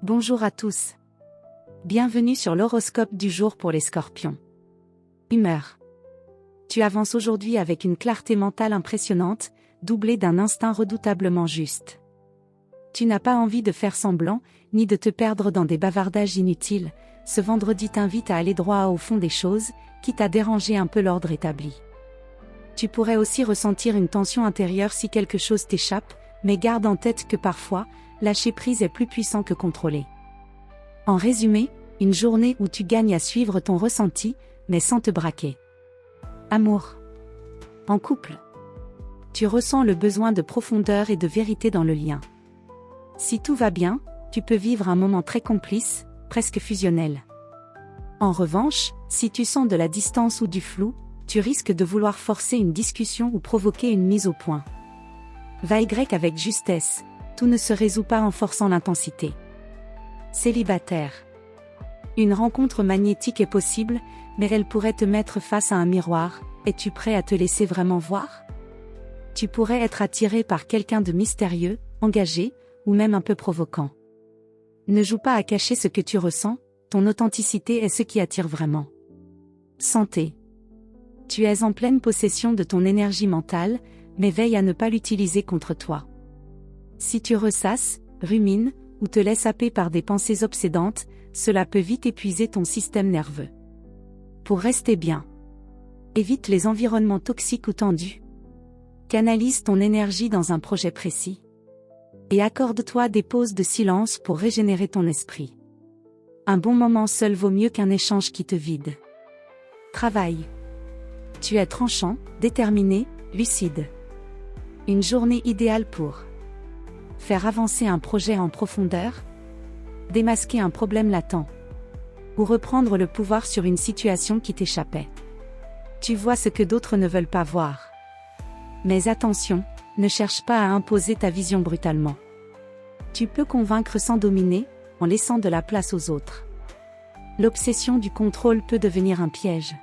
Bonjour à tous. Bienvenue sur l'horoscope du jour pour les Scorpions. Humeur. Tu avances aujourd'hui avec une clarté mentale impressionnante, doublée d'un instinct redoutablement juste. Tu n'as pas envie de faire semblant, ni de te perdre dans des bavardages inutiles. Ce vendredi t'invite à aller droit au fond des choses, quitte à déranger un peu l'ordre établi. Tu pourrais aussi ressentir une tension intérieure si quelque chose t'échappe, mais garde en tête que parfois, lâcher prise est plus puissant que contrôler. En résumé, une journée où tu gagnes à suivre ton ressenti, mais sans te braquer. Amour. En couple. Tu ressens le besoin de profondeur et de vérité dans le lien. Si tout va bien, tu peux vivre un moment très complice, presque fusionnel. En revanche, si tu sens de la distance ou du flou, tu risques de vouloir forcer une discussion ou provoquer une mise au point. Va Y avec justesse, tout ne se résout pas en forçant l'intensité. Célibataire. Une rencontre magnétique est possible, mais elle pourrait te mettre face à un miroir. Es-tu prêt à te laisser vraiment voir? Tu pourrais être attiré par quelqu'un de mystérieux, engagé, ou même un peu provoquant. Ne joue pas à cacher ce que tu ressens, ton authenticité est ce qui attire vraiment. Santé. Tu es en pleine possession de ton énergie mentale, mais veille à ne pas l'utiliser contre toi. Si tu ressasses, rumines, ou te laisses happer par des pensées obsédantes, cela peut vite épuiser ton système nerveux. Pour rester bien, évite les environnements toxiques ou tendus. Canalise ton énergie dans un projet précis. Et accorde-toi des pauses de silence pour régénérer ton esprit. Un bon moment seul vaut mieux qu'un échange qui te vide. Travail. Tu es tranchant, déterminé, lucide. Une journée idéale pour faire avancer un projet en profondeur, démasquer un problème latent, ou reprendre le pouvoir sur une situation qui t'échappait. Tu vois ce que d'autres ne veulent pas voir. Mais attention, ne cherche pas à imposer ta vision brutalement. Tu peux convaincre sans dominer, en laissant de la place aux autres. L'obsession du contrôle peut devenir un piège.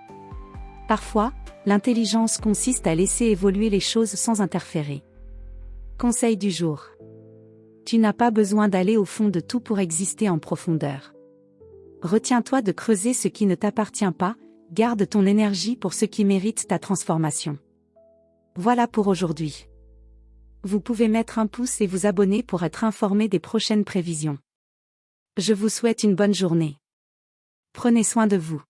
Parfois, l'intelligence consiste à laisser évoluer les choses sans interférer. Conseil du jour. Tu n'as pas besoin d'aller au fond de tout pour exister en profondeur. Retiens-toi de creuser ce qui ne t'appartient pas, garde ton énergie pour ce qui mérite ta transformation. Voilà pour aujourd'hui. Vous pouvez mettre un pouce et vous abonner pour être informé des prochaines prévisions. Je vous souhaite une bonne journée. Prenez soin de vous.